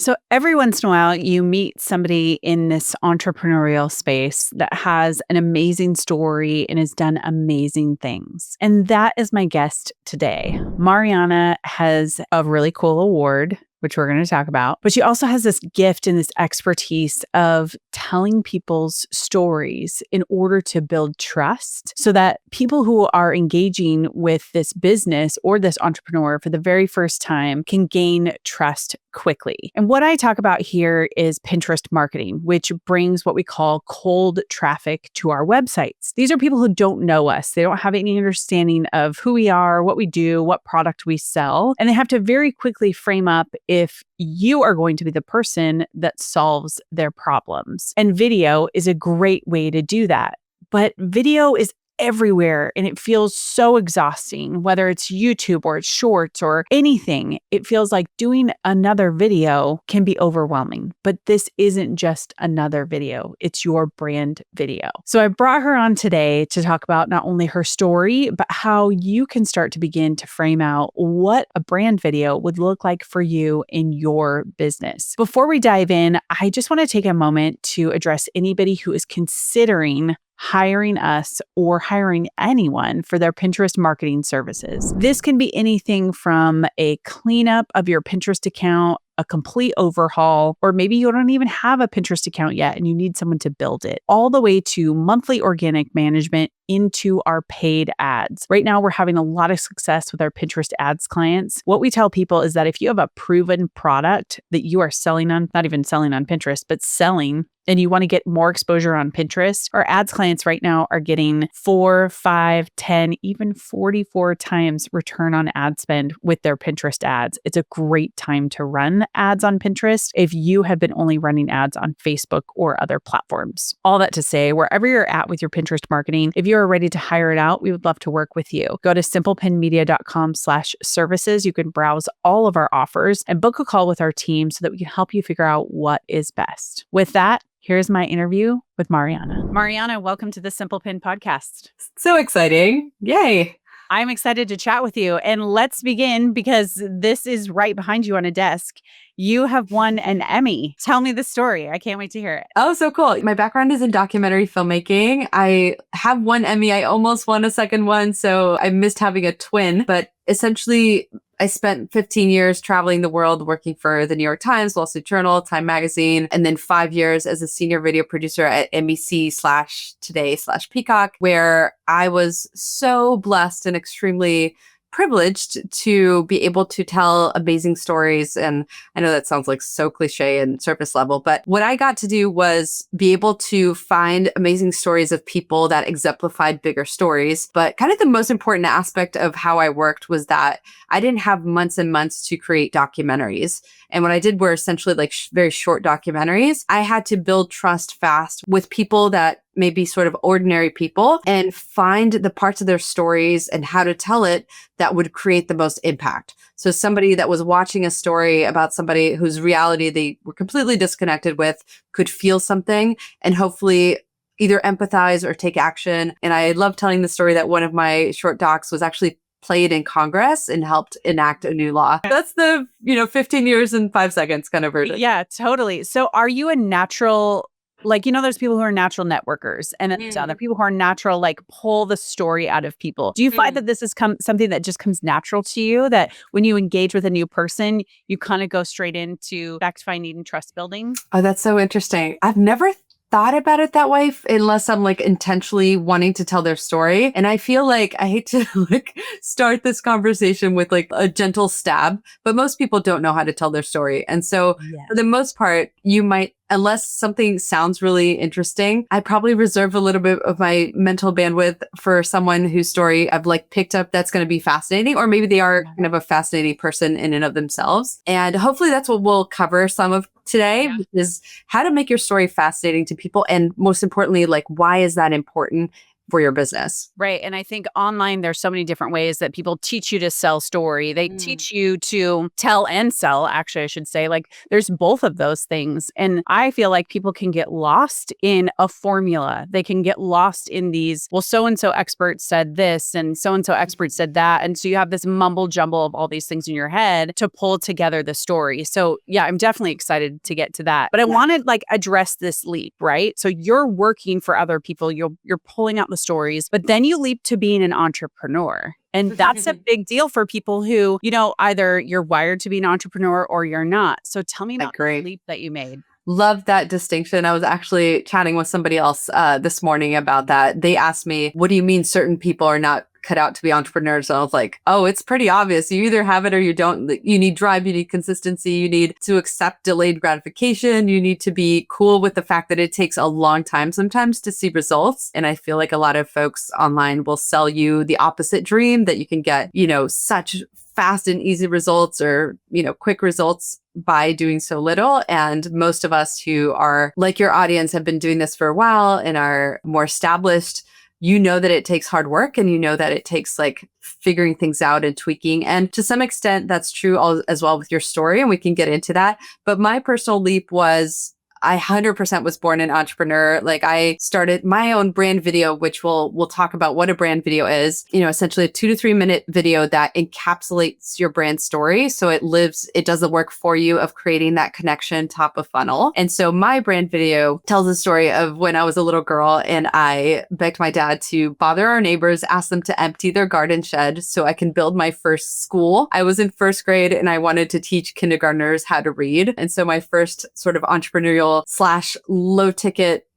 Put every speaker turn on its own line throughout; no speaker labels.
So every once in a while, you meet somebody in this entrepreneurial space that has an amazing story and has done amazing things. And that is my guest today. Mariana has a really cool award, which we're going to talk about. But she also has this gift and this expertise of telling people's stories in order to build trust so that people who are engaging with this business or this entrepreneur for the very first time can gain trust quickly. And what I talk about here is Pinterest marketing, which brings what we call cold traffic to our websites. These are people who don't know us. They don't have any understanding of who we are, what we do, what product we sell. And they have to very quickly frame up if you are going to be the person that solves their problems. And video is a great way to do that. But video is everywhere and it feels so exhausting, whether it's YouTube or it's shorts or anything. It feels like doing another video can be overwhelming, but this isn't just another video. It's your brand video. So I brought her on today to talk about not only her story, but how you can start to begin to frame out what a brand video would look like for you in your business. Before we dive in, I just want to take a moment to address anybody who is considering hiring us or hiring anyone for their Pinterest marketing services. This can be anything from a cleanup of your Pinterest account, a complete overhaul, or maybe you don't even have a Pinterest account yet and you need someone to build it, all the way to monthly organic management into our paid ads. Right now, we're having a lot of success with our Pinterest ads clients. What we tell people is that if you have a proven product that you are selling on, not even selling on Pinterest, but selling, and you want to get more exposure on Pinterest, our ads clients right now are getting 4, 5, 10, even 44 times return on ad spend with their Pinterest ads. It's a great time to run ads on Pinterest if you have been only running ads on Facebook or other platforms. All that to say, wherever you're at with your Pinterest marketing, if you're ready to hire it out, we would love to work with you. Go to simplepinmedia.com/services. You can browse all of our offers and book a call with our team so that we can help you figure out what is best. With that, here's my interview with Mariana. Mariana, welcome to the Simple Pin podcast.
So exciting. Yay.
I'm excited to chat with you. And let's begin because this is right behind you on a desk. You have won an Emmy. Tell me the story. I can't wait to hear it.
Oh, so cool. My background is in documentary filmmaking. I have one Emmy. I almost won a second one, so I missed having a twin. But essentially, I spent 15 years traveling the world working for the New York Times, Wall Street Journal, Time Magazine, and then 5 years as a senior video producer at NBC/Today/Peacock, where I was so blessed and extremely privileged to be able to tell amazing stories. And I know that sounds like so cliche and surface level, but what I got to do was be able to find amazing stories of people that exemplified bigger stories. But kind of the most important aspect of how I worked was that I didn't have months and months to create documentaries. And what I did were essentially like very short documentaries. I had to build trust fast with people that may be sort of ordinary people and find the parts of their stories and how to tell it that would create the most impact. So somebody that was watching a story about somebody whose reality they were completely disconnected with could feel something and hopefully either empathize or take action. And I love telling the story that one of my short docs was actually played in Congress and helped enact a new law. That's the, 15 years and 5 seconds kind of version.
Yeah, totally. So are you a natural, there's people who are natural networkers and there's other people who are natural, pull the story out of people. Do you find that this is something that just comes natural to you, that when you engage with a new person, you kind of go straight into fact finding and trust building?
Oh, that's so interesting. I've never thought about it that way unless I'm intentionally wanting to tell their story. And I feel like I hate to start this conversation with a gentle stab, but most people don't know how to tell their story. And so for the most part, you might, unless something sounds really interesting, I probably reserve a little bit of my mental bandwidth for someone whose story I've picked up that's going to be fascinating, or maybe they are kind of a fascinating person in and of themselves. And hopefully that's what we'll cover some of today, is how to make your story fascinating to people. And most importantly, why is that important? for your business.
Right. And I think online, there's so many different ways that people teach you to sell story. They teach you to tell and sell, actually, I should say. Like there's both of those things. And I feel like people can get lost in a formula. They can get lost in these, well, so-and-so expert said this and so-and-so expert said that. And so you have this mumble jumble of all these things in your head to pull together the story. So yeah, I'm definitely excited to get to that. But I want to like address this leap, right? So you're working for other people. You're pulling out the stories, but then you leap to being an entrepreneur. And that's a big deal for people who, either you're wired to be an entrepreneur or you're not. So tell me about the leap that you made.
Love that distinction. I was actually chatting with somebody else this morning about that. They asked me, what do you mean certain people are not cut out to be entrepreneurs? And I was like, oh, it's pretty obvious. You either have it or you don't. You need drive, you need consistency, you need to accept delayed gratification, you need to be cool with the fact that it takes a long time sometimes to see results. And I feel like a lot of folks online will sell you the opposite dream that you can get, such fast and easy results or, quick results by doing so little. And most of us who are like your audience have been doing this for a while and are more established, that it takes hard work and that it takes like figuring things out and tweaking. And to some extent, that's true as well with your story. And we can get into that. But my personal leap was I 100% was born an entrepreneur. Like I started my own brand video, which we'll talk about what a brand video is, essentially a 2 to 3 minute video that encapsulates your brand story. So it does the work for you of creating that connection top of funnel. And so my brand video tells the story of when I was a little girl and I begged my dad to bother our neighbors, ask them to empty their garden shed so I can build my first school. I was in first grade and I wanted to teach kindergartners how to read. And so my first sort of entrepreneurial / low ticket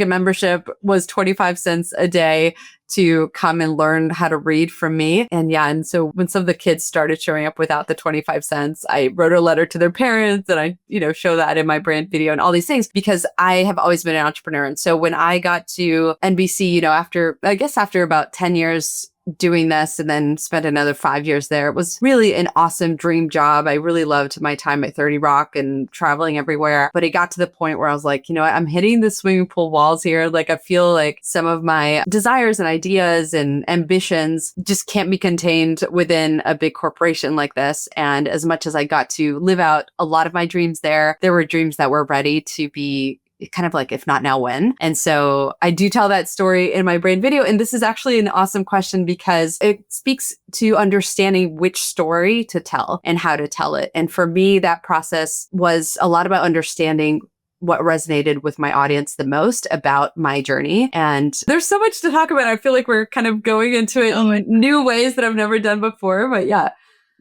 membership was 25 cents a day to come and learn how to read from me. And so when some of the kids started showing up without the 25 cents, I wrote a letter to their parents and I, show that in my brand video and all these things because I have always been an entrepreneur. And so when I got to NBC, after about 10 years doing this and then spent another 5 years there. It was really an awesome dream job. I really loved my time at 30 Rock and traveling everywhere. But it got to the point where I was like, I'm hitting the swimming pool walls here. Like I feel like some of my desires and ideas and ambitions just can't be contained within a big corporation like this. And as much as I got to live out a lot of my dreams there were dreams that were ready to be kind of like, if not now, when? And so I do tell that story in my brand video. And this is actually an awesome question because it speaks to understanding which story to tell and how to tell it. And for me, that process was a lot about understanding what resonated with my audience the most about my journey. And there's so much to talk about. I feel like we're kind of going into it in new ways that I've never done before, but yeah.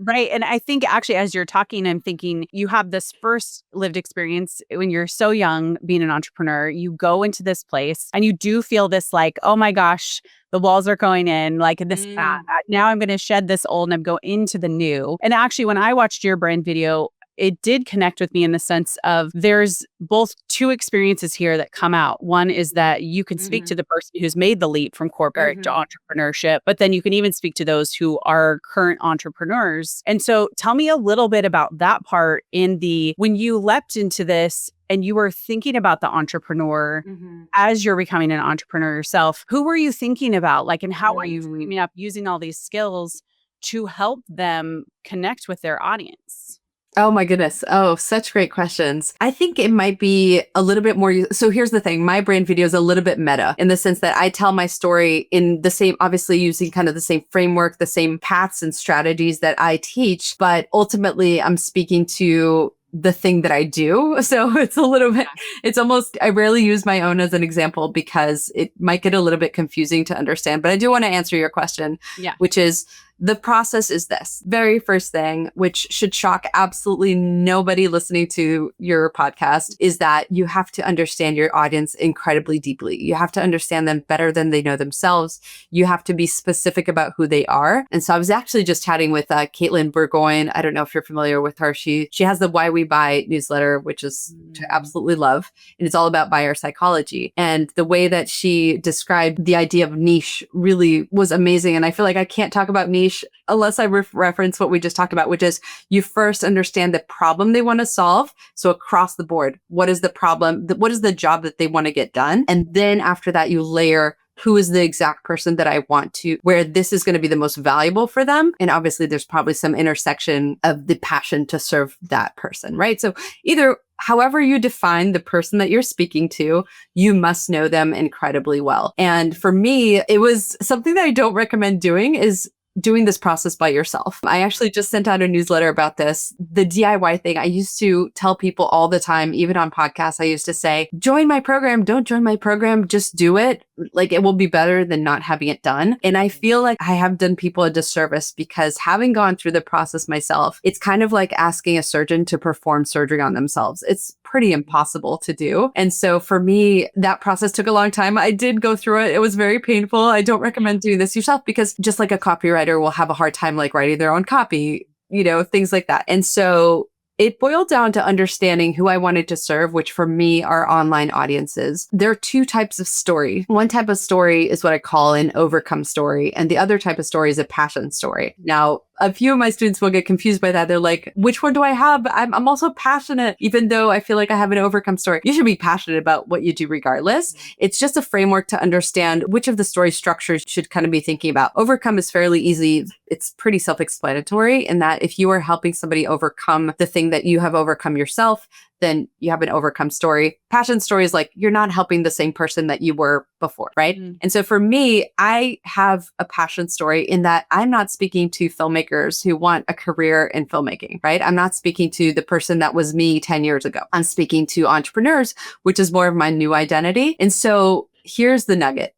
Right. And I think actually, as you're talking, I'm thinking you have this first lived experience when you're so young, being an entrepreneur. You go into this place and you do feel this like, oh my gosh, the walls are going in, like this, now I'm going to shed this old and I'm going into the new. And actually, when I watched your brand video, it did connect with me in the sense of there's both two experiences here that come out. One is that you can speak to the person who's made the leap from corporate to entrepreneurship, but then you can even speak to those who are current entrepreneurs. And so tell me a little bit about that part when you leapt into this and you were thinking about the entrepreneur as you're becoming an entrepreneur yourself. Who were you thinking about? Like, and how were you coming up using all these skills to help them connect with their audience?
Oh my goodness. Oh, such great questions. I think it might be a little bit more. So here's the thing. My brand video is a little bit meta in the sense that I tell my story in the same, obviously using kind of the same framework, the same paths and strategies that I teach, but ultimately I'm speaking to the thing that I do. So it's a little bit, it's almost, I rarely use my own as an example because it might get a little bit confusing to understand, but I do want to answer your question, which is the process is this very first thing, which should shock absolutely nobody listening to your podcast, is that you have to understand your audience incredibly deeply. You have to understand them better than they know themselves. You have to be specific about who they are. And so I was actually just chatting with Caitlin Burgoyne. I don't know if you're familiar with her. She has the Why We Buy newsletter, which is to absolutely love. And it's all about buyer psychology. And the way that she described the idea of niche really was amazing. And I feel like I can't talk about niche unless I reference what we just talked about, which is you first understand the problem they want to solve. So across the board, what is the problem? What is the job that they want to get done? And then after that, you layer who is the exact person that I want to, where this is going to be the most valuable for them. And obviously there's probably some intersection of the passion to serve that person, right? So either however you define the person that you're speaking to, you must know them incredibly well. And for me, it was something that I don't recommend doing is doing this process by yourself. I actually just sent out a newsletter about this. The DIY thing, I used to tell people all the time, even on podcasts, I used to say, join my program, don't join my program, just do it. Like it will be better than not having it done. And I feel like I have done people a disservice because having gone through the process myself, it's kind of like asking a surgeon to perform surgery on themselves. It's pretty impossible to do. And so for me, that process took a long time. I did go through it. It was very painful. I don't recommend doing this yourself because just like a copywriter will have a hard time like writing their own copy, things like that. And so it boiled down to understanding who I wanted to serve, which for me are online audiences. There are two types of story. One type of story is what I call an overcome story, and the other type of story is a passion story. Now, a few of my students will get confused by that. They're like, which one do I have? I'm also passionate, even though I feel like I have an overcome story. You should be passionate about what you do regardless. It's just a framework to understand which of the story structures you should kind of be thinking about. Overcome is fairly easy. It's pretty self-explanatory in that if you are helping somebody overcome the thing that you have overcome yourself, then you have an overcome story. Passion story is like you're not helping the same person that you were before, right? Mm-hmm. And so for me, I have a passion story in that I'm not speaking to filmmakers who want a career in filmmaking, right? I'm not speaking to the person that was me 10 years ago. I'm speaking to entrepreneurs, which is more of my new identity. And so here's the nugget.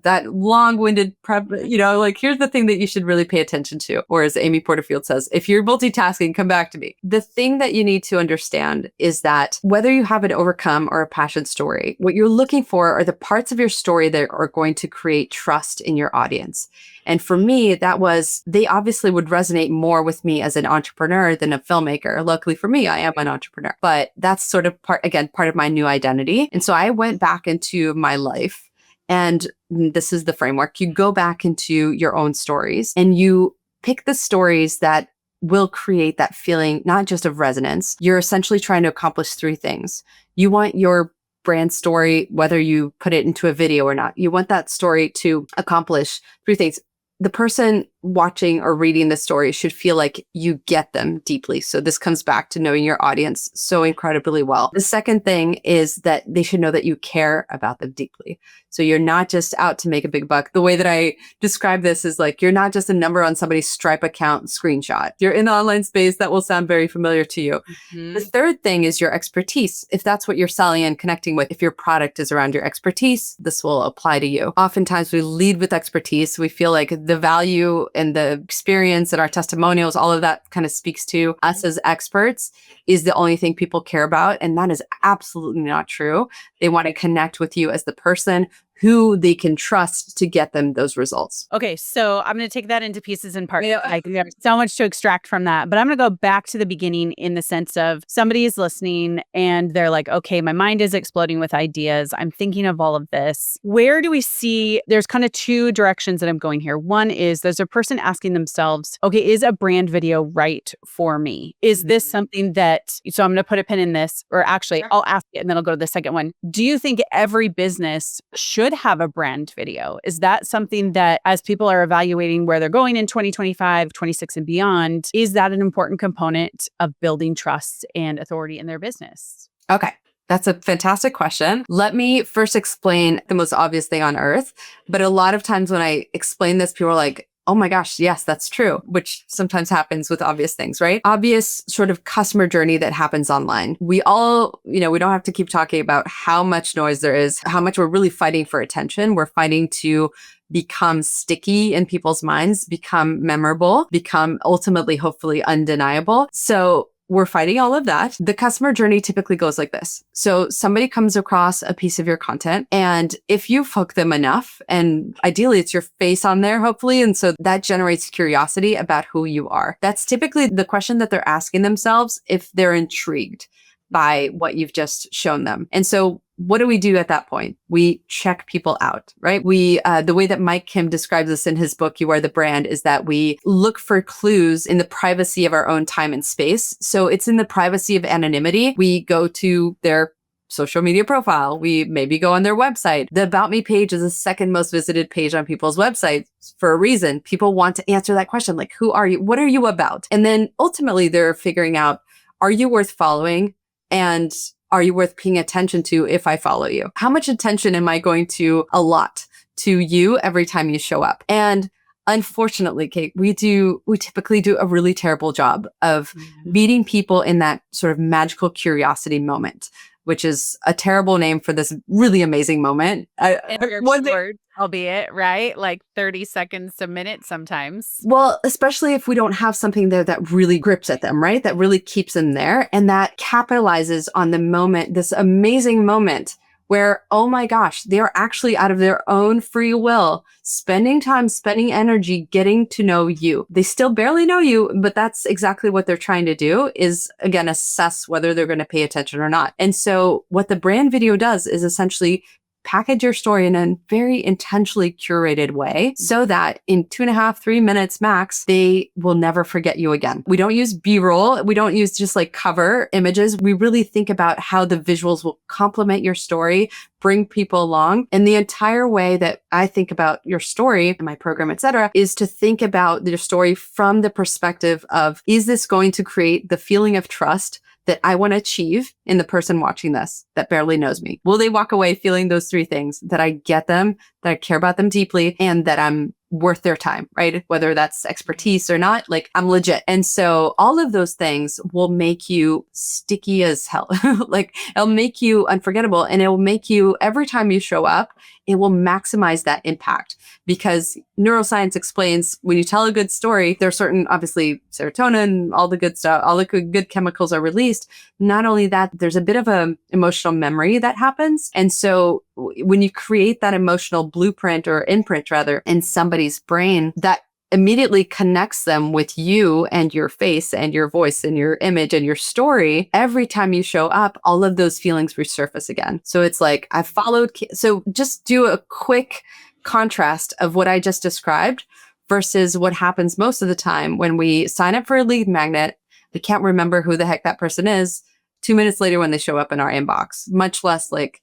That long-winded here's the thing that you should really pay attention to. Or as Amy Porterfield says, if you're multitasking, come back to me. The thing that you need to understand is that whether you have an overcome or a passion story, what you're looking for are the parts of your story that are going to create trust in your audience. And for me, they obviously would resonate more with me as an entrepreneur than a filmmaker. Luckily for me, I am an entrepreneur, but that's sort of part of my new identity. And so I went back into my life. And this is the framework. You go back into your own stories and you pick the stories that will create that feeling, not just of resonance. You're essentially trying to accomplish three things. You want your brand story, whether you put it into a video or not, you want that story to accomplish three things. The person watching or reading the story should feel like you get them deeply. So this comes back to knowing your audience so incredibly well. The second thing is that they should know that you care about them deeply. So you're not just out to make a big buck. The way that I describe this is like, you're not just a number on somebody's Stripe account screenshot. You're in the online space. That will sound very familiar to you. Mm-hmm. The third thing is your expertise. If that's what you're selling and connecting with, if your product is around your expertise, this will apply to you. Oftentimes we lead with expertise. We feel like the value and the experience and our testimonials, all of that kind of speaks to us as experts is the only thing people care about. And that is absolutely not true. They want to connect with you as the person who they can trust to get them those results.
Okay, so I'm going to take that into pieces and parts. I think there's so much to extract from that, but I'm going to go back to the beginning in the sense of somebody is listening and they're like, okay, my mind is exploding with ideas. I'm thinking of all of this. Where do we see, there's kind of two directions that I'm going here. One is there's a person asking themselves, okay, is a brand video right for me? Is this something that, so I'm going to put a pin in this, or actually I'll ask it and then I'll go to the second one. Do you think every business should have a brand video? Is that something that as people are evaluating where they're going in 2025, 26 and beyond, is that an important component of building trust and authority in their business?
Okay. That's a fantastic question. Let me first explain the most obvious thing on earth. But a lot of times when I explain this, people are like, oh my gosh, yes, that's true, which sometimes happens with obvious things, right? Obvious sort of customer journey that happens online. We all, we don't have to keep talking about how much noise there is, how much we're really fighting for attention. We're fighting to become sticky in people's minds, become memorable, become ultimately, hopefully undeniable. So we're fighting all of that. The customer journey typically goes like this. So somebody comes across a piece of your content, and if you hook them enough, and ideally it's your face on there, hopefully, and so that generates curiosity about who you are. That's typically the question that they're asking themselves if they're intrigued by what you've just shown them. And so what do we do at that point? We check people out, right? The way that Mike Kim describes this in his book, You Are the Brand, is that we look for clues in the privacy of our own time and space. So it's in the privacy of anonymity. We go to their social media profile. We maybe go on their website. The About Me page is the second most visited page on people's websites for a reason. People want to answer that question, like, who are you? What are you about? And then ultimately they're figuring out, are you worth following? And are you worth paying attention to if I follow you? How much attention am I going to allot to you every time you show up? And unfortunately, Kate, we typically do a really terrible job of meeting people in that sort of magical curiosity moment, which is a terrible name for this really amazing moment.
One word, albeit, right? Like 30 seconds a minute sometimes.
Well, especially if we don't have something there that really grips at them, right? That really keeps them there and that capitalizes on the moment, this amazing moment where, oh my gosh, they are actually out of their own free will, spending time, spending energy, getting to know you. They still barely know you, but that's exactly what they're trying to do is, again, assess whether they're going to pay attention or not. And so what the brand video does is essentially package your story in a very intentionally curated way so that in 2.5, 3 minutes max, they will never forget you again. We don't use B-roll. We don't use just like cover images. We really think about how the visuals will complement your story, bring people along. And the entire way that I think about your story in my program, et cetera, is to think about your story from the perspective of, is this going to create the feeling of trust that I want to achieve in the person watching this that barely knows me? Will they walk away feeling those three things, that I get them, that I care about them deeply, and that I'm worth their time, right? Whether that's expertise or not, like I'm legit. And so all of those things will make you sticky as hell. Like it'll make you unforgettable and it will make you, every time you show up, it will maximize that impact because neuroscience explains when you tell a good story, there's certain, obviously serotonin, all the good stuff, all the good chemicals are released. Not only that, there's a bit of a emotional memory that happens. And so when you create that emotional blueprint or imprint rather in somebody's brain, that immediately connects them with you and your face and your voice and your image and your story. Every time you show up, all of those feelings resurface again. So it's like, I followed. So just do a quick contrast of what I just described versus what happens most of the time when we sign up for a lead magnet. They can't remember who the heck that person is 2 minutes later when they show up in our inbox, much less like,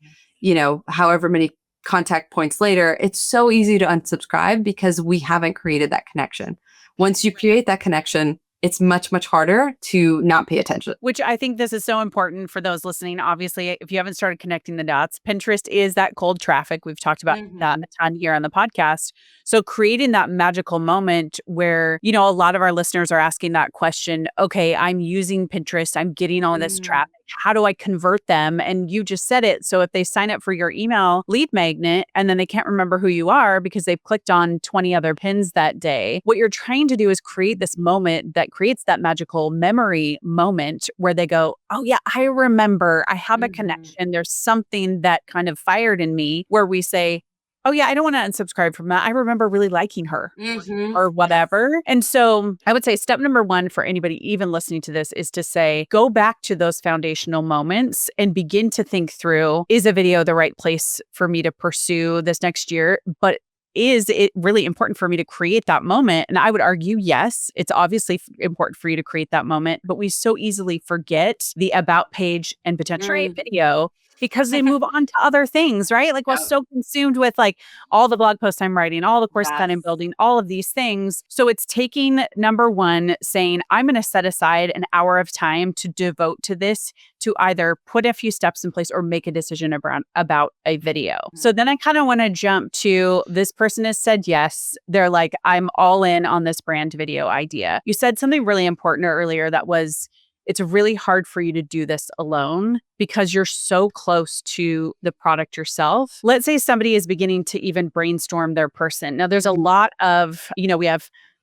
however many contact points later. It's so easy to unsubscribe because we haven't created that connection. Once you create that connection, it's much, much harder to not pay attention.
Which I think this is so important for those listening. Obviously, if you haven't started connecting the dots, Pinterest is that cold traffic. We've talked about that a ton here on the podcast. So creating that magical moment where, a lot of our listeners are asking that question, okay, I'm using Pinterest, I'm getting all this traffic. How do I convert them? And you just said it. So if they sign up for your email lead magnet and then they can't remember who you are because they've clicked on 20 other pins that day, what you're trying to do is create this moment that creates that magical memory moment where they go, oh yeah, I remember, I have a connection. There's something that kind of fired in me where we say, oh yeah, I don't want to unsubscribe from that. I remember really liking her or whatever. And so I would say step number one for anybody even listening to this is to say, go back to those foundational moments and begin to think through, is a video the right place for me to pursue this next year? But is it really important for me to create that moment? And I would argue, yes, it's obviously important for you to create that moment, but we so easily forget the about page and potentially video because they move on to other things, right? Like we're so consumed with like all the blog posts I'm writing, all the courses that I'm building, all of these things. So it's taking number one, saying, I'm going to set aside an hour of time to devote to this, to either put a few steps in place or make a decision about a video. So then I kind of want to jump to this person has said yes. They're like, I'm all in on this brand video idea. You said something really important earlier that was, it's really hard for you to do this alone because you're so close to the product yourself. Let's say somebody is beginning to even brainstorm their person. Now, there's a lot of,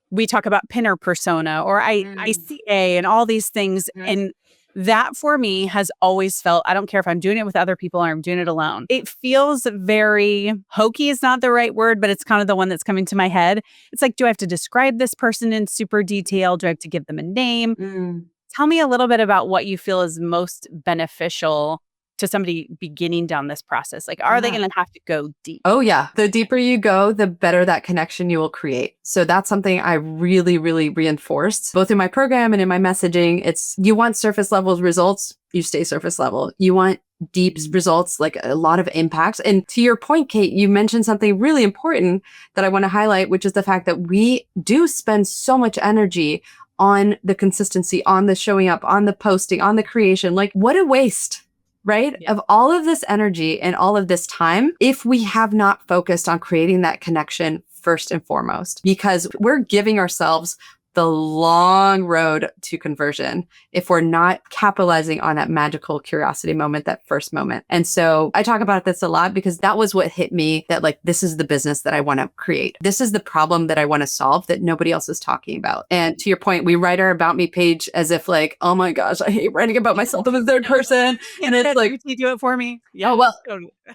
we talk about pinner persona or ICA and all these things. And that for me has always felt, I don't care if I'm doing it with other people or I'm doing it alone. It feels very hokey is not the right word, but it's kind of the one that's coming to my head. It's like, do I have to describe this person in super detail? Do I have to give them a name? Tell me a little bit about what you feel is most beneficial to somebody beginning down this process. Like, are they going to have to go deep?
Oh, yeah. The deeper you go, the better that connection you will create. So that's something I really, really reinforced both in my program and in my messaging. It's you want surface level results, you stay surface level. You want deep results, like a lot of impacts. And to your point, Kate, you mentioned something really important that I want to highlight, which is the fact that we do spend so much energy on the consistency, on the showing up, on the posting, on the creation. Like, what a waste, right?
Yeah.
Of all of this energy and all of this time, if we have not focused on creating that connection first and foremost, because we're giving ourselves the long road to conversion if we're not capitalizing on that magical curiosity moment, that first moment. And so I talk about this a lot because that was what hit me, that like, this is the business that I want to create. This is the problem that I want to solve that nobody else is talking about. And to your point, we write our About Me page as if like, oh my gosh, I hate writing about myself in the third person. And it's like,
you do it for me. Yeah.
oh, well,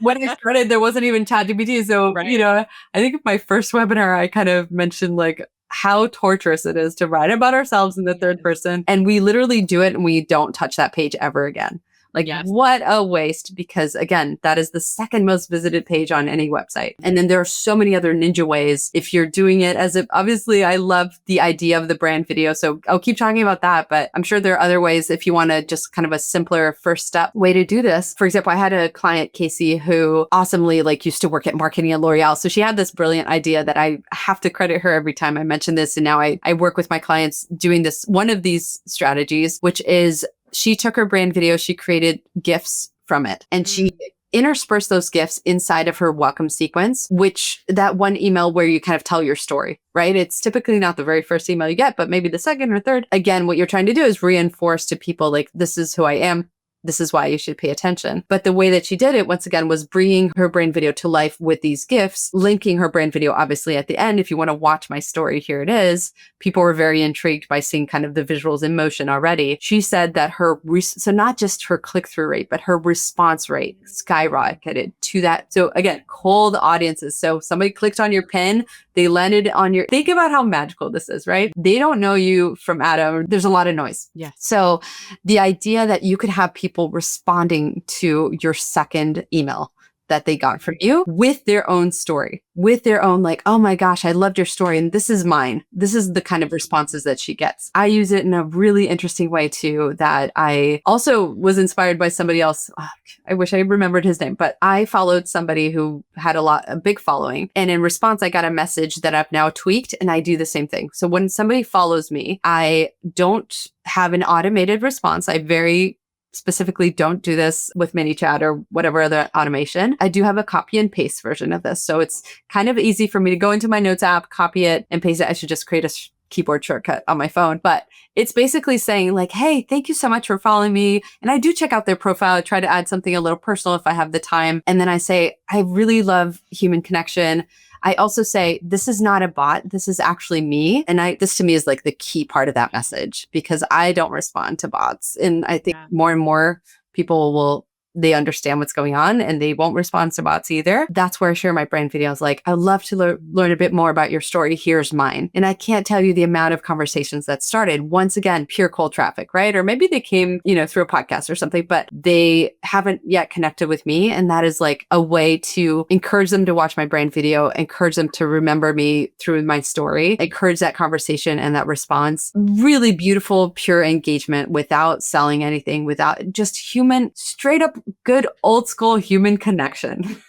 when I started, there wasn't even ChatGPT. So,
Right.
I think my first webinar, I kind of mentioned like how torturous it is to write about ourselves in the third person. And we literally do it and we don't touch that page ever again. Like, what a waste, because again, that is the second most visited page on any website. And then there are so many other ninja ways if you're doing it as if, obviously, I love the idea of the brand video. So I'll keep talking about that, but I'm sure there are other ways if you want to just kind of a simpler first step way to do this. For example, I had a client, Casey, who awesomely like used to work at marketing at L'Oreal. So she had this brilliant idea that I have to credit her every time I mention this. And now I work with my clients doing this, one of these strategies, which is she took her brand video, she created GIFs from it, and she interspersed those GIFs inside of her welcome sequence, which that one email where you kind of tell your story, right? It's typically not the very first email you get, but maybe the second or third. Again, what you're trying to do is reinforce to people like, this is who I am. This is why you should pay attention. But the way that she did it, once again, was bringing her brand video to life with these GIFs, linking her brand video, obviously, at the end. If you want to watch my story, here it is. People were very intrigued by seeing kind of the visuals in motion already. She said that so not just her click-through rate, but her response rate skyrocketed to that. So again, cold audiences. So somebody clicked on your pin, they landed on your, think about how magical this is, right? They don't know you from Adam. There's a lot of noise.
Yeah.
So the idea that you could have people responding to your second email that they got from you with their own story, with their own like, oh my gosh, I loved your story and this is mine. This is the kind of responses that she gets. I use it in a really interesting way too, that I also was inspired by somebody else. Oh, I wish I remembered his name, but I followed somebody who had a big following. And in response, I got a message that I've now tweaked, and I do the same thing. So when somebody follows me, I don't have an automated response. I very specifically don't do this with ManyChat or whatever other automation. I do have a copy and paste version of this. So it's kind of easy for me to go into my notes app, copy it and paste it. I should just create a keyboard shortcut on my phone. But it's basically saying like, hey, thank you so much for following me. And I do check out their profile. I try to add something a little personal if I have the time. And then I say, I really love human connection. I also say, this is not a bot. This is actually me. And this to me is like the key part of that message, because I don't respond to bots. And I think more and more people they understand what's going on and they won't respond to bots either. That's where I share my brand videos. Like, I'd love to learn a bit more about your story. Here's mine. And I can't tell you the amount of conversations that started, once again, pure cold traffic, right? Or maybe they came, through a podcast or something, but they haven't yet connected with me. And that is like a way to encourage them to watch my brand video, encourage them to remember me through my story, encourage that conversation and that response. Really beautiful, pure engagement without selling anything, without just human, straight up good old school human connection.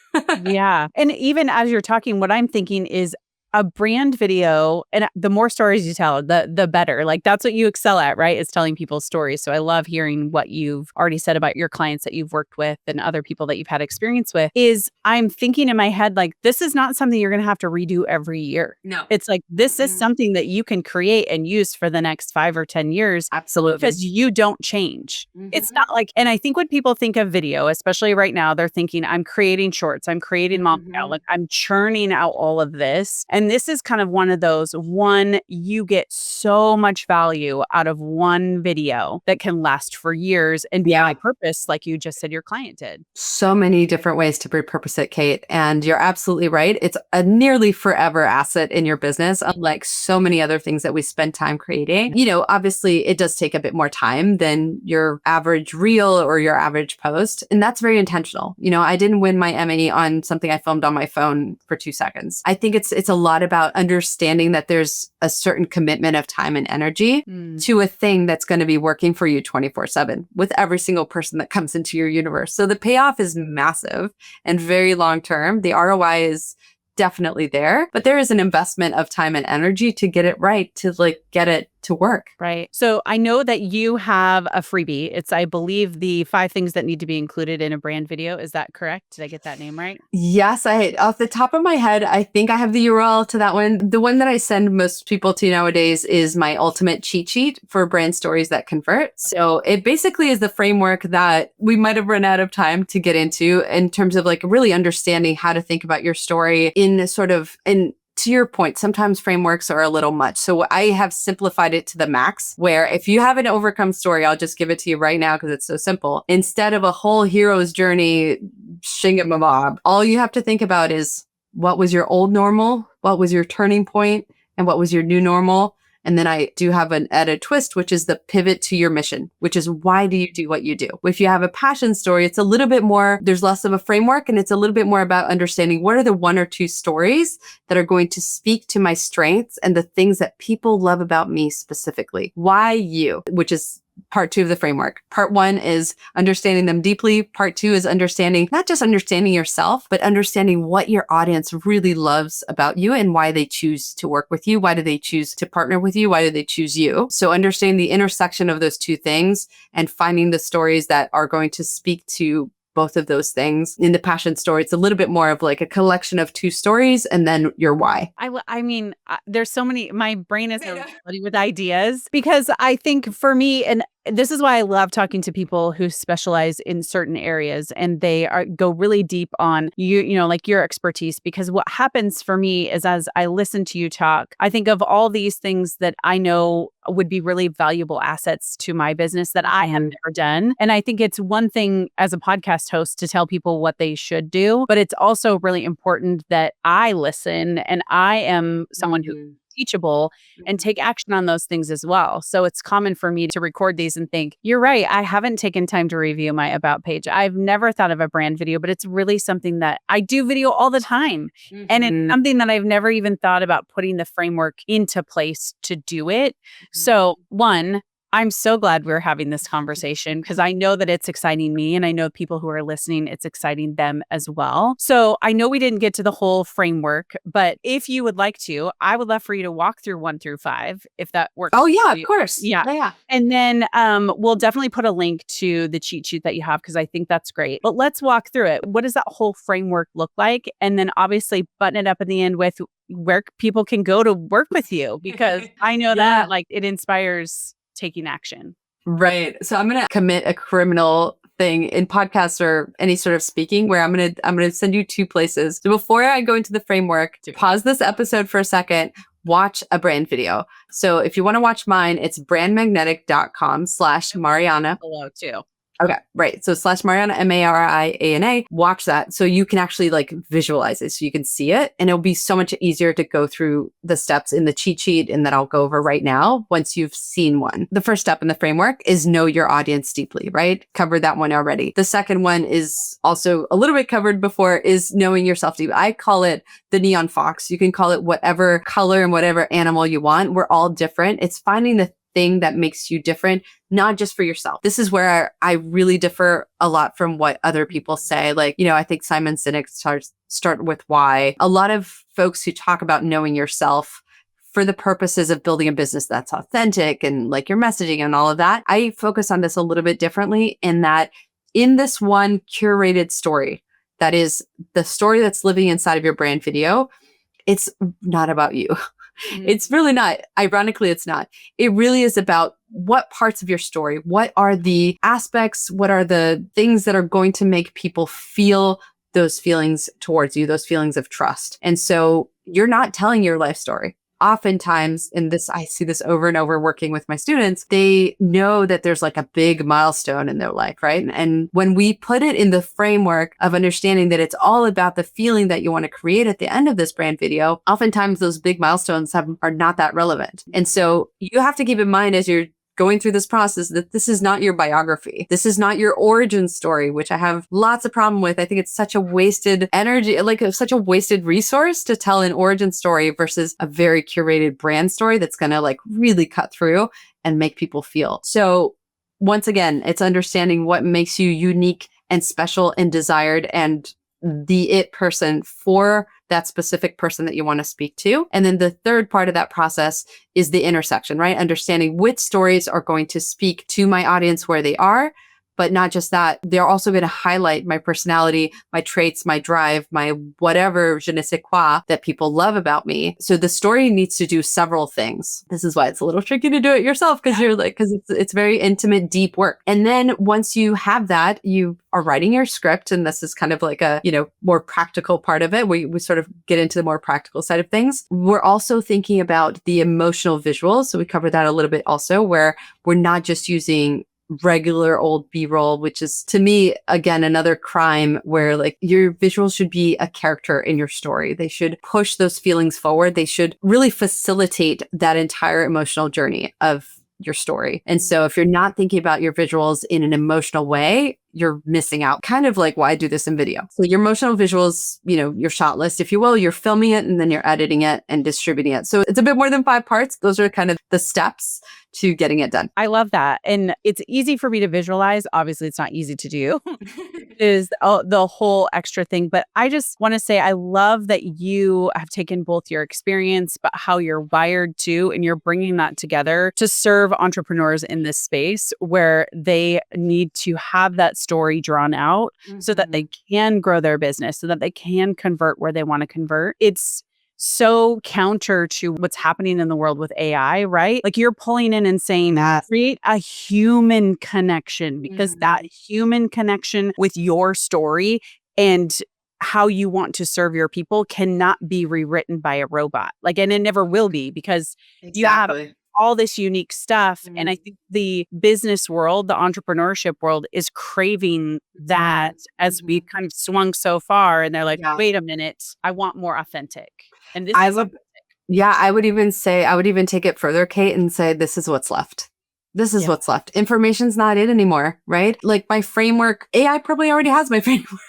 Yeah. And even as you're talking, what I'm thinking is a brand video, and the more stories you tell, the better. Like, that's what you excel at, right? Is telling people's stories. So I love hearing what you've already said about your clients that you've worked with and other people that you've had experience with. Is I'm thinking in my head, like, this is not something you're going to have to redo every year.
No.
It's like, this is something that you can create and use for the next 5 or 10 years.
Absolutely.
Because you don't change. It's not like, and I think when people think of video, especially right now, they're thinking, I'm creating shorts, I'm creating like I'm churning out all of this. And this is kind of one of those, you get so much value out of one video that can last for years and be on purpose, like you just said your client did.
So many different ways to repurpose it, Kate. And you're absolutely right. It's a nearly forever asset in your business, unlike so many other things that we spend time creating. Obviously it does take a bit more time than your average reel or your average post. And that's very intentional. I didn't win my Emmy on something I filmed on my phone for 2 seconds. I think it's a lot lot about understanding that there's a certain commitment of time and energy to a thing that's going to be working for you 24/7 with every single person that comes into your universe. So the payoff is massive and very long term. The ROI is definitely there, but there is an investment of time and energy to get it right, to like get it to work.
Right. So I know that you have a freebie. It's, I believe, the 5 things that need to be included in a brand video. Is that correct? Did I get that name right?
Yes, off the top of my head, I think I have the URL to that one. The one that I send most people to nowadays is my ultimate cheat sheet for brand stories that convert. So it basically is the framework that we might have run out of time to get into in terms of like really understanding how to think about your story in sort of, and to your point, sometimes frameworks are a little much. So I have simplified it to the max, where if you have an overcome story, I'll just give it to you right now because it's so simple. Instead of a whole hero's journey, shingamabob, all you have to think about is what was your old normal, what was your turning point, and what was your new normal. And then I do have an added twist, which is the pivot to your mission, which is why do you do what you do? If you have a passion story, it's a little bit more, there's less of a framework, and it's a little bit more about understanding what are the 1 or 2 stories that are going to speak to my strengths and the things that people love about me specifically. Why you, which is part 2 of the framework. Part 1 is understanding them deeply. Part 2 is understanding, not just understanding yourself, but understanding what your audience really loves about you and why they choose to work with you. Why do they choose to partner with you? Why do they choose you? So understanding the intersection of those 2 things and finding the stories that are going to speak to both of those things. In the passion story, it's a little bit more of like a collection of 2 stories and then your why.
I mean, there's so many, my brain is flooding with ideas because I think for me, and this is why I love talking to people who specialize in certain areas and go really deep on like your expertise, because what happens for me is as I listen to you talk, I think of all these things that I know would be really valuable assets to my business that I have never done. And I think it's one thing as a podcast host to tell people what they should do, but it's also really important that I listen and I am someone who teachable and take action on those things as well. So it's common for me to record these and think, you're right, I haven't taken time to review my about page. I've never thought of a brand video, but it's really something that I do video all the time. And it's something that I've never even thought about putting the framework into place to do it. So 1, I'm so glad we're having this conversation because I know that it's exciting me and I know people who are listening, it's exciting them as well. So I know we didn't get to the whole framework, but if you would like to, I would love for you to walk through 1 through 5, if that works.
Oh yeah, of course.
Yeah. And then we'll definitely put a link to the cheat sheet that you have because I think that's great. But let's walk through it. What does that whole framework look like? And then obviously button it up at the end with where people can go to work with you, because I know that like it inspires taking action.
Right. So I'm going to commit a criminal thing in podcasts or any sort of speaking where I'm going to send you 2 places. So before I go into the framework, pause this episode for a second, watch a brand video. So if you want to watch mine, it's brandmagnetic.com/Mariana.
Hello too.
Okay, right. So /Mariana, Mariana, watch that so you can actually like visualize it so you can see it. And it'll be so much easier to go through the steps in the cheat sheet and that I'll go over right now once you've seen one. The first step in the framework is know your audience deeply, right? Covered that one already. The second one is also a little bit covered before, is knowing yourself deep. I call it the neon fox. You can call it whatever color and whatever animal you want. We're all different. It's finding the thing that makes you different, not just for yourself. This is where I really differ a lot from what other people say. Like, I think Simon Sinek start with why. A lot of folks who talk about knowing yourself for the purposes of building a business that's authentic and like your messaging and all of that, I focus on this a little bit differently in that in this one curated story, that is the story that's living inside of your brand video, it's not about you. It's really not. Ironically, it's not. It really is about what parts of your story, what are the aspects, what are the things that are going to make people feel those feelings towards you, those feelings of trust. And so you're not telling your life story. Oftentimes, I see this over and over working with my students, they know that there's like a big milestone in their life, right? And when we put it in the framework of understanding that it's all about the feeling that you want to create at the end of this brand video, oftentimes those big milestones are not that relevant. And so you have to keep in mind as you're going through this process, that this is not your biography. This is not your origin story, which I have lots of problem with. I think it's such a wasted energy, like such a wasted resource to tell an origin story versus a very curated brand story that's going to like really cut through and make people feel. So once again, it's understanding what makes you unique and special and desired and the it person for that specific person that you want to speak to. And then the third part of that process is the intersection, right? Understanding which stories are going to speak to my audience where they are. But not just that, they're also going to highlight my personality, my traits, my drive, my whatever je ne sais quoi that people love about me. So the story needs to do several things. This is why it's a little tricky to do it yourself because it's very intimate, deep work. And then once you have that, you are writing your script. And this is kind of like a, more practical part of it. We sort of get into the more practical side of things. We're also thinking about the emotional visuals. So we covered that a little bit also, where we're not just using regular old B-roll, which is to me, again, another crime where like your visuals should be a character in your story. They should push those feelings forward. They should really facilitate that entire emotional journey of your story. And so if you're not thinking about your visuals in an emotional way, you're missing out. Kind of like why I do this in video. So your emotional visuals, your shot list, if you will, you're filming it and then you're editing it and distributing it. So it's a bit more than 5 parts. Those are kind of the steps to getting it done.
I love that. And it's easy for me to visualize. Obviously, it's not easy to do. Is the whole extra thing. But I just want to say I love that you have taken both your experience, but how you're wired too, and you're bringing that together to serve entrepreneurs in this space where they need to have that story drawn out so that they can grow their business, so that they can convert where they want to convert. It's so counter to what's happening in the world with AI, right? Like you're pulling in and saying, create a human connection because that human connection with your story and how you want to serve your people cannot be rewritten by a robot. And it never will be because you have all this unique stuff. And I think the business world, the entrepreneurship world is craving that as we kind of swung so far. And they're like, wait a minute, I want more authentic. And this is authentic.
Yeah, I would even take it further, Kate, and say, this is what's left. This is what's left. Information's not it anymore, right? Like my framework, AI probably already has my framework.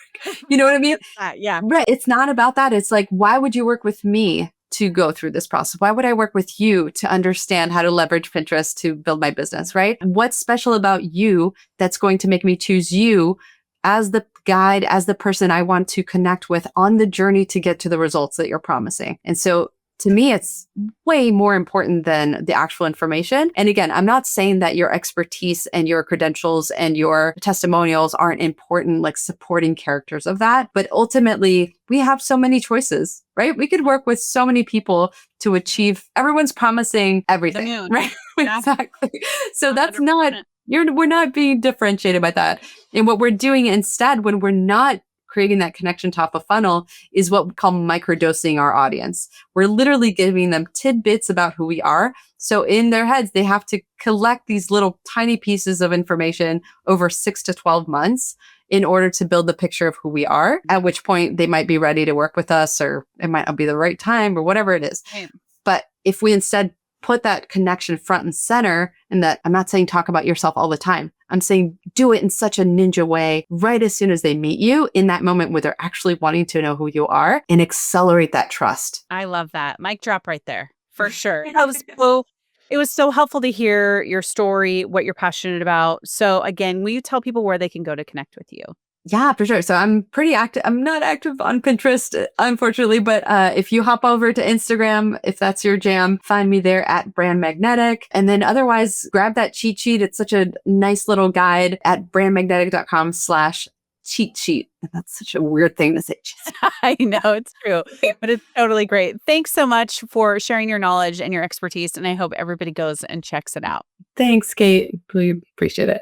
You know what I mean?
Yeah.
Right. It's not about that. It's like, why would you work with me to go through this process? Why would I work with you to understand how to leverage Pinterest to build my business, right? What's special about you that's going to make me choose you as the guide, as the person I want to connect with on the journey to get to the results that you're promising? And so to me, it's way more important than the actual information. And again, I'm not saying that your expertise and your credentials and your testimonials aren't important, like supporting characters of that. But ultimately, we have so many choices, right? We could work with so many people to achieve, everyone's promising everything, right? Exactly. So that's not, we're not being differentiated by that. And what we're doing instead, when we're not creating that connection top of funnel, is what we call microdosing our audience. We're literally giving them tidbits about who we are. So in their heads, they have to collect these little tiny pieces of information over 6 to 12 months in order to build the picture of who we are, at which point they might be ready to work with us, or it might not be the right time, or whatever it is.
Right.
But if we instead put that connection front and center, and that I'm not saying talk about yourself all the time. I'm saying do it in such a ninja way right as soon as they meet you, in that moment where they're actually wanting to know who you are, and accelerate that trust.
I love that. Mic drop right there for sure. It was so helpful to hear your story, what you're passionate about. So again, will you tell people where they can go to connect with you?
Yeah, for sure. So I'm pretty active. I'm not active on Pinterest, unfortunately, but if you hop over to Instagram, if that's your jam, find me there at Brand Magnetic. And then otherwise, grab that cheat sheet. It's such a nice little guide at brandmagnetic.com/cheat sheet. And that's such a weird thing to say.
I know, it's true, but it's totally great. Thanks so much for sharing your knowledge and your expertise. And I hope everybody goes and checks it out.
Thanks, Kate. Really appreciate it.